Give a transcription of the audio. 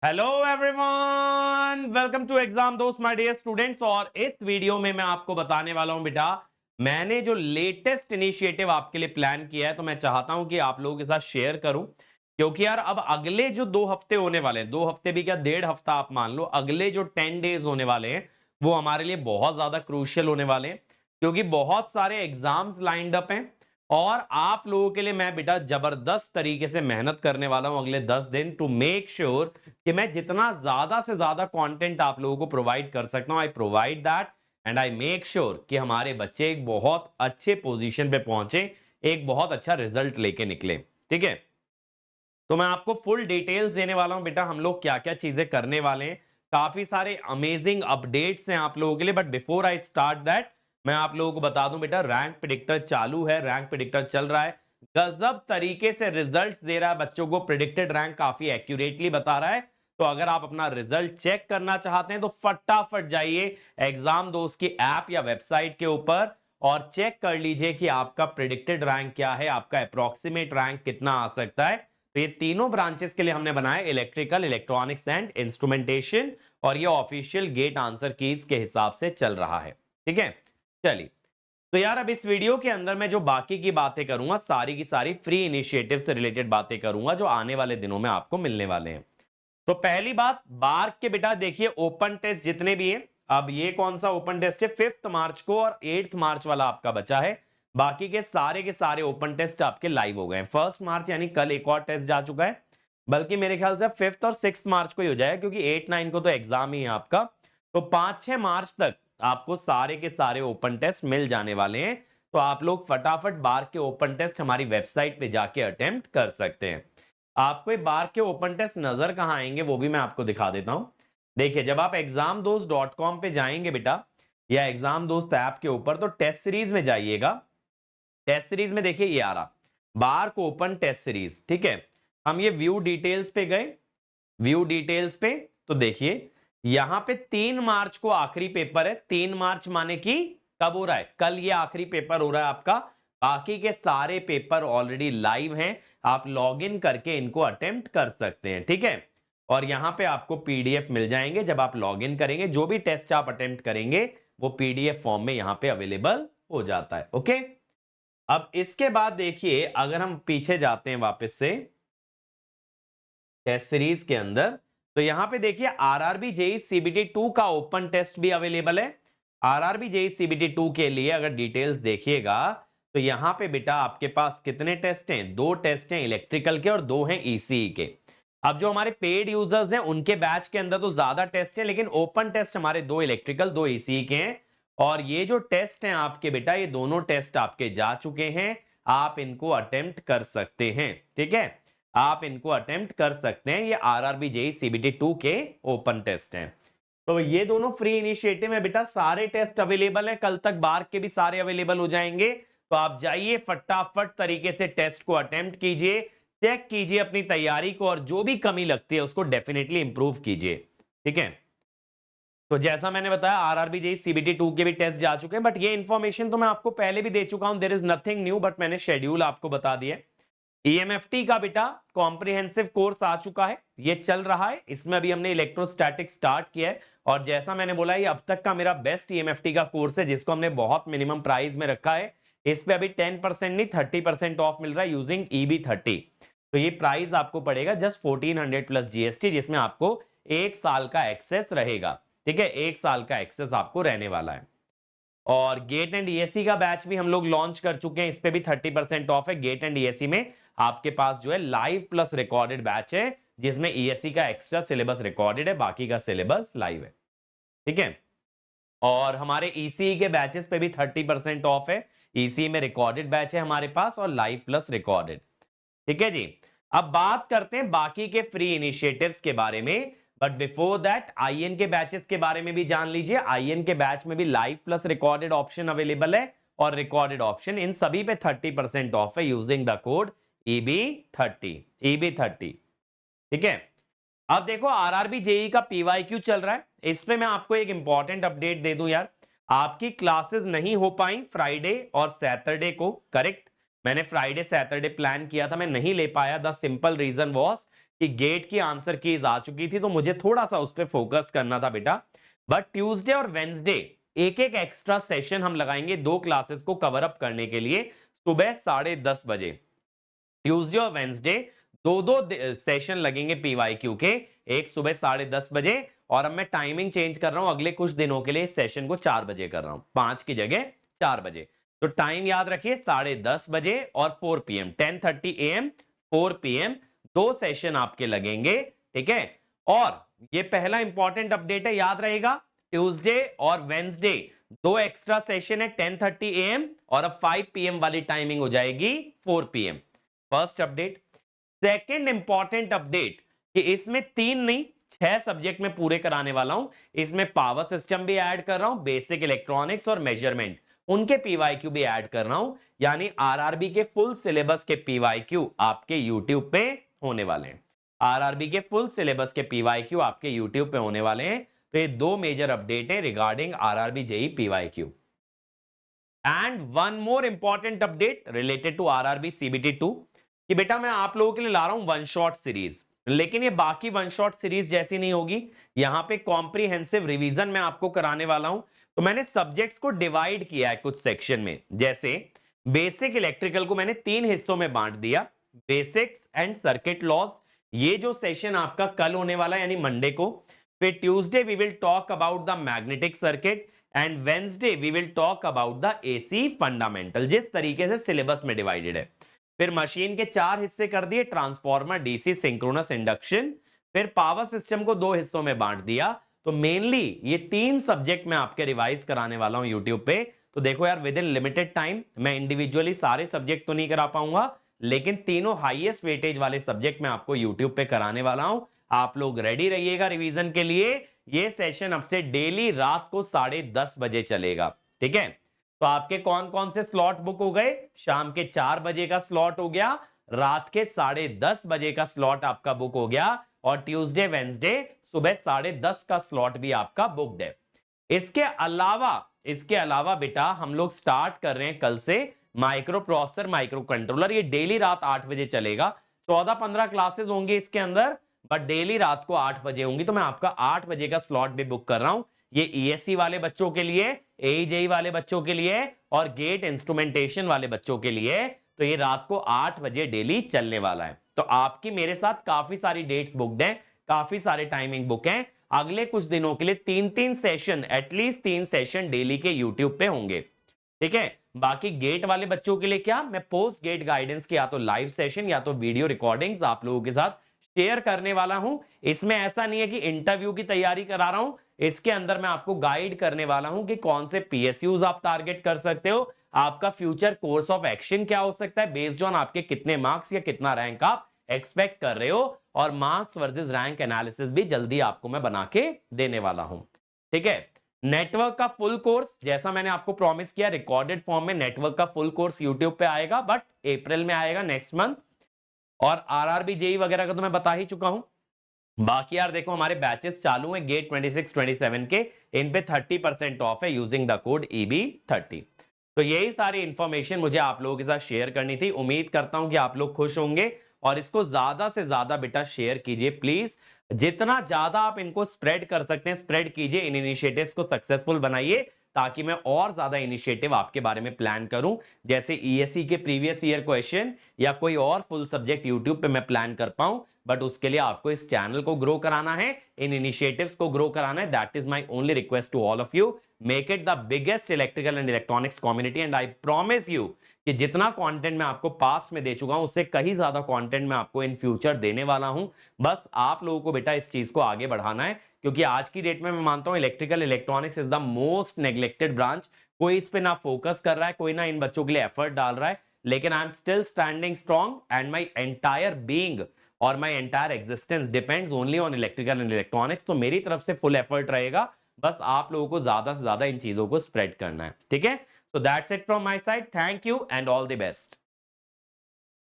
Hello everyone, welcome to exam Dost my dear students. और इस video में मैं आपको बताने वाला हूं बेटा, मैंने जो लेटेस्ट इनिशिएटिव आपके लिए प्लान किया है, तो मैं चाहता हूं कि आप लोगों के साथ शेयर करूं। क्योंकि यार अब अगले जो 2 हफ्ते होने वाले हैं, 2 हफ्ते भी क्या 1.5 हफ्ता आप मान लो, अगले जो 10 डेज होने वाले हैं वो हमारे लिए बहुत ज्यादा क्रूशियल होने वाले हैं। क्योंकि बहुत सारे एग्जाम्स लाइंड अप हैं और आप लोगों के लिए मैं बेटा जबरदस्त तरीके से मेहनत करने वाला हूं अगले 10 दिन, टू मेक श्योर कि मैं जितना ज्यादा से ज्यादा कंटेंट आप लोगों को प्रोवाइड कर सकता हूं। I provide that and I make sure कि हमारे बच्चे एक बहुत अच्छे पोजीशन पे पहुंचे, एक बहुत अच्छा रिजल्ट लेके निकले। ठीक है, तो मैं आपको फुल डिटेल्स देने वाला हूं बेटा, हम लोग क्या क्या चीजें करने वाले हैं। काफी सारे अमेजिंग अपडेट्स हैं आप लोगों के लिए, but before I start that मैं आप लोगों को बता दूं बेटा, रैंक प्रेडिक्टर चालू है, रैंक प्रेडिक्टर चल रहा है, गजब तरीके से रिजल्ट दे रहा है बच्चों को, प्रेडिक्टेड रैंक काफी एक्यूरेटली बता रहा है। तो अगर आप अपना रिजल्ट चेक करना चाहते हैं तो फटाफट जाइए एग्जाम दोस्त की ऐप या वेबसाइट के ऊपर और चेक कर लीजिए कि आपका प्रेडिक्टेड रैंक क्या है, आपका अप्रोक्सीमेट रैंक कितना आ सकता है। तो ये तीनों ब्रांचेस के लिए हमने बनाया, इलेक्ट्रिकल, इलेक्ट्रॉनिक्स एंड इंस्ट्रूमेंटेशन, और ये ऑफिशियल गेट आंसर कीज के हिसाब से चल रहा है। ठीक है, चलिए। तो यार अब इस वीडियो के अंदर मैं जो बाकी की बातें करूंगा, सारी की सारी फ्री इनिशिएटिव से रिलेटेड बातें करूंगा जो आने वाले दिनों में आपको मिलने वाले हैं। तो पहली बात, बार्क के बेटा देखिए ओपन टेस्ट जितने भी हैं, अब ये कौन सा ओपन टेस्ट है, 5 मार्च को और 8 मार्च वाला आपका बचा है। बाकी के सारे ओपन टेस्ट आपके लाइव हो गए हैं। 1 मार्च यानी कल एक और टेस्ट जा चुका है, बल्कि मेरे ख्याल से 5 और 6 मार्च को ही हो जाएगा, क्योंकि 8-9 को तो एग्जाम ही है आपका। तो 5-6 मार्च तक आपको सारे के सारे ओपन टेस्ट मिल जाने वाले हैं। तो आप लोग फटाफट बार्क के ओपन टेस्ट हमारी वेबसाइट पे जाके अटेम्प्ट कर सकते हैं। आपको बार के ओपन टेस्ट नजर कहां आएंगे वो भी मैं आपको दिखा देता हूं। देखिए, जब आप examdost.com पे जाएंगे बेटा, या एग्जाम दोस्त ऐप के ऊपर, तो टेस्ट सीरीज में जाइएगा। टेस्ट सीरीज में देखिए ये आ रहा, बार को ओपन टेस्ट सीरीज। ठीक है, हम ये व्यू डिटेल्स पे गए, व्यू डिटेल्स पे तो देखिए यहां पे 3 मार्च को आखिरी पेपर है। 3 मार्च माने कि कब हो रहा है, कल ये आखिरी पेपर हो रहा है आपका। बाकी के सारे पेपर ऑलरेडी लाइव हैं, आप लॉग इन करके इनको अटेम्प्ट कर सकते हैं। ठीक है, और यहां पे आपको पीडीएफ मिल जाएंगे जब आप लॉग इन करेंगे, जो भी टेस्ट आप अटेम्प्ट करेंगे वो पीडीएफ फॉर्म में यहां पे अवेलेबल हो जाता है। ओके, अब इसके बाद देखिए, अगर हम पीछे जाते हैं वापस से टेस्ट सीरीज के अंदर, तो यहां पे देखिए आरआरबी जेई सीबीटी 2 का ओपन टेस्ट भी अवेलेबल है। आरआरबी जेई सीबीटी 2 के लिए अगर डिटेल्स देखिएगा तो यहां पे बेटा आपके पास कितने टेस्ट हैं, 2 टेस्ट हैं इलेक्ट्रिकल के और 2 हैं ईसीई के। अब जो हमारे पेड यूजर्स हैं उनके बैच के अंदर तो ज्यादा टेस्ट है, लेकिन ओपन टेस्ट हमारे 2 इलेक्ट्रिकल 2 ईसीई के हैं। और ये जो टेस्ट हैं आपके बेटा, ये दोनों टेस्ट आपके जा चुके हैं, आप इनको अटेम्प्ट कर सकते हैं। ठीक है, आप इनको अटेम्प्ट कर सकते हैं, ये आरआरबी जेई सीबीटी 2 के ओपन टेस्ट हैं। तो ये दोनों फ्री इनिशिएटिव है बेटा, सारे टेस्ट अवेलेबल हैं, कल तक बार्क के भी सारे अवेलेबल हो जाएंगे। तो आप जाइए फटाफट तरीके से टेस्ट को अटेम्प्ट कीजिए, चेक कीजिए अपनी तैयारी को, और जो भी कमी लगती है उसको डेफिनेटली इंप्रूव कीजिए। ठीक है, तो जैसा मैंने बताया आरआरबी जेई सीबीटी 2 के भी टेस्ट जा चुके हैं, बट ये इंफॉर्मेशन तो मैं आपको पहले भी दे चुका हूं, there is nothing new, but मैंने शेड्यूल आपको बता दिया। ईएमएफटी का बेटा कॉम्प्रिहेंसिव कोर्स आ चुका है, ये चल रहा है, इसमें अभी हमने इलेक्ट्रोस्टैटिक स्टार्ट किया है। और जैसा मैंने बोला, ये अब तक का मेरा बेस्ट ईएमएफटी का कोर्स है, जिसको हमने बहुत मिनिमम प्राइस में रखा है। इस पे अभी 10% नहीं 30% ऑफ मिल रहा है यूजिंग EB30। तो ये प्राइस आपको पड़ेगा जस्ट 1400 प्लस जीएसटी, जिसमें आपको 1 साल का एक्सेस रहेगा। ठीक है, 1 साल का एक्सेस आपको रहने वाला है। और गेट एंड ईएससी का बैच भी हम लोग लॉन्च कर चुके हैं, इस पे भी 30% ऑफ है। गेट एंड ईएससी में आपके पास जो है लाइव प्लस रिकॉर्डेड बैच है, जिसमें ईएससी का एक्स्ट्रा सिलेबस रिकॉर्डेड है, बाकी का सिलेबस लाइव है। ठीक है, और हमारे ईसीई के बैचेस पे भी 30% ऑफ है। ईसीई में रिकॉर्डेड बैच है हमारे पास और लाइव प्लस रिकॉर्डेड। ठीक है जी, अब बात करते हैं बाकी के फ्री इनिशिएटिव्स के बारे में, बट बिफोर दैट आईएन के बैचेस के बारे में भी जान लीजिए। आईएन के बैच में भी live plus recorded option available है, और रिकॉर्डेड ऑप्शन इन सभी पे 30% ऑफ है यूजिंग द कोड EB30। ठीक है, अब देखो आरआरबी जेई का पीवाईक्यू चल रहा है, इस पे मैं आपको एक इंपॉर्टेंट अपडेट दे दूं यार। आपकी क्लासेस नहीं हो पाई फ्राइडे और सैटरडे को, करेक्ट। मैंने फ्राइडे सैटरडे प्लान किया था, मैं नहीं ले पाया। द सिंपल रीजन वॉज कि गेट की आंसर कीज आ चुकी थी, तो मुझे थोड़ा सा उस पर फोकस करना था बेटा। बट ट्यूसडे और वेंसडे एक एक एक्स्ट्रा सेशन हम लगाएंगे 2 क्लासेस को कवर अप करने के लिए, सुबह 10:30 बजे। ट्यूसडे और वेंसडे दो दो सेशन लगेंगे पीवाईक्यू के, एक सुबह 10:30 बजे, और अब मैं टाइमिंग चेंज कर रहा हूं अगले कुछ दिनों के लिए, इस सेशन को 4 बजे कर रहा हूं, 5 की जगह 4 बजे। तो टाइम याद रखिए 10:30 बजे और 4 PM, 10:30 AM 4 PM, 2 सेशन आपके लगेंगे, ठीक है। और ये पहला इंपॉर्टेंट अपडेट है, याद रहेगा, ट्यूसडे और वेंसडे 2 एक्स्ट्रा सेशन है 10:30 AM, और अब 5 PM वाली टाइमिंग हो जाएगी 4 PM। First update. Second important update कि इसमें 3 नहीं 6 सब्जेक्ट में पूरे कराने वाला हूं। इसमें पावर सिस्टम भी ऐड कर रहा हूं, बेसिक इलेक्ट्रॉनिक्स और मेजरमेंट, उनके पीवाईक्यू भी ऐड कर रहा हूं, यानी आरआरबी के फुल सिलेबस के पीवाईक्यू आपके यूट्यूब पे होने वाले हैं। आरआरबी के फुल सिलेबस के पीवाईक्यू आपके यूट्यूब पे होने वाले हैं। तो ये 2 मेजर अपडेट है regarding RRB JE PYQ. And one more important update related to RRB CBT 2 कि बेटा मैं आप लोगों के लिए ला रहा हूं वन शॉट सीरीज, लेकिन ये बाकी वन शॉट सीरीज जैसी नहीं होगी। यहां पे कॉम्प्रिहेंसिव रिवीजन मैं आपको कराने वाला हूं। तो मैंने सब्जेक्ट्स को डिवाइड किया है कुछ सेक्शन में, जैसे बेसिक इलेक्ट्रिकल को मैंने 3 हिस्सों में बांट दिया, बेसिक्स एंड सर्किट लॉज, ये जो सेशन आपका कल होने वाला है यानी मंडे को। फिर Tuesday we will talk about the magnetic circuit, and Wednesday we will talk about the AC fundamental, जिस तरीके से सिलेबस में डिवाइडेड है। फिर मशीन के 4 हिस्से कर दिए, ट्रांसफार्मर, डीसी, सिंक्रोनस, इंडक्शन। फिर पावर सिस्टम को 2 हिस्सों में बांट दिया। तो मेनली ये 3 सब्जेक्ट मैं आपके रिवाइज कराने वाला हूं यूट्यूब पे। तो देखो यार, विद इन लिमिटेड टाइम मैं इंडिविजुअली सारे सब्जेक्ट तो नहीं करा पाऊंगा, लेकिन तीनों हाईएस्ट वेटेज वाले सब्जेक्ट मैं आपको यूट्यूब पे कराने वाला हूं। आप लोग रेडी रहिएगा रिवीजन के लिए। ये सेशन अब से डेली रात को 10:30 बजे चलेगा, ठीक है। तो आपके कौन कौन से स्लॉट बुक हो गए? शाम के 4 बजे का स्लॉट हो गया, रात के 10:30 बजे का स्लॉट आपका बुक हो गया, और ट्यूसडे वेंसडे सुबह 10:30 का स्लॉट भी आपका बुकड है। इसके अलावा बेटा हम लोग स्टार्ट कर रहे हैं कल से माइक्रो प्रोसेसर, माइक्रो कंट्रोलर। ये डेली रात 8 बजे चलेगा। 14-15 क्लासेस होंगे इसके अंदर, बट डेली रात को 8 बजे होंगी। तो मैं आपका 8 बजे का स्लॉट भी बुक कर रहा हूं। ये ईएससी वाले बच्चों के लिए, एईजेई वाले बच्चों के लिए, और गेट इंस्ट्रूमेंटेशन वाले बच्चों के लिए। तो ये रात को 8 बजे डेली चलने वाला है। तो आपकी मेरे साथ काफी सारी डेट्स बुकड हैं, काफी सारे टाइमिंग बुक हैं। अगले कुछ दिनों के लिए 3-3 सेशन, एटलीस्ट 3 सेशन डेली के यूट्यूब पे होंगे, ठीक है। बाकी गेट वाले बच्चों के लिए क्या, मैं पोस्ट गेट गाइडेंस की या तो लाइव सेशन या तो वीडियो रिकॉर्डिंग्स आप लोगों के साथ शेयर करने वाला हूं। इसमें ऐसा नहीं है कि इंटरव्यू की तैयारी करा रहा हूं, इसके अंदर मैं आपको गाइड करने वाला हूं कि कौन से पीएसयूज आप टारगेट कर सकते हो, आपका फ्यूचर कोर्स ऑफ एक्शन क्या हो सकता है बेस्ड ऑन आपके कितने मार्क्स या कितना रैंक आप एक्सपेक्ट कर रहे हो, और मार्क्स वर्सेस रैंक एनालिसिस भी जल्दी आपको मैं बना के देने वाला हूं, ठीक है। नेटवर्क का फुल कोर्स जैसा मैंने आपको प्रॉमिस किया, रिकॉर्डेड फॉर्म में नेटवर्क का फुल कोर्स यूट्यूब पे आएगा, बट अप्रैल में आएगा, नेक्स्ट मंथ। और आरआरबी जेई वगैरह का तो मैं बता ही चुका हूं। बाकी यार देखो, हमारे बैचेस चालू हैं गेट 26-27 के, इन पे 30% ऑफ है यूजिंग द कोड EB30। तो यही सारी इंफॉर्मेशन मुझे आप लोगों के साथ शेयर करनी थी। उम्मीद करता हूं कि आप लोग खुश होंगे, और इसको ज्यादा से ज्यादा बेटा शेयर कीजिए प्लीज। जितना ज्यादा आप इनको स्प्रेड कर सकते हैं स्प्रेड कीजिए, इन इनिशिएटिव्स को सक्सेसफुल बनाइए, ताकि मैं और ज्यादा इनिशिएटिव आपके बारे में प्लान करूं, जैसे ईएससी के प्रीवियस ईयर क्वेश्चन या कोई और फुल सब्जेक्ट यूट्यूब पे मैं प्लान कर पाऊं। बट उसके लिए आपको इस चैनल को ग्रो कराना है, इन इनिशिएटिव्स को ग्रो कराना है। That is my only request to all of you. Make it the biggest electrical and electronics community, and I promise you कि जितना कंटेंट मैं आपको पास्ट में दे चुका हूं, उससे कहीं ज्यादा कंटेंट मैं आपको इन फ्यूचर देने वाला हूं। बस आप लोगों को बेटा इस चीज को आगे बढ़ाना है, क्योंकि आज की डेट में मैं मानता हूं electrical electronics is the most neglected branch. कोई इस पे ना फोकस कर रहा है, कोई ना इन बच्चों के लिए एफर्ट डाल रहा है, लेकिन I am still standing strong, and my entire being और my entire existence depends only on electrical and electronics. तो मेरी तरफ से फुल एफर्ट रहेगा, बस आप लोगों को ज्यादा से ज्यादा इन चीजों को स्प्रेड करना है, ठीक है। So that's it from my side. Thank you and all the best.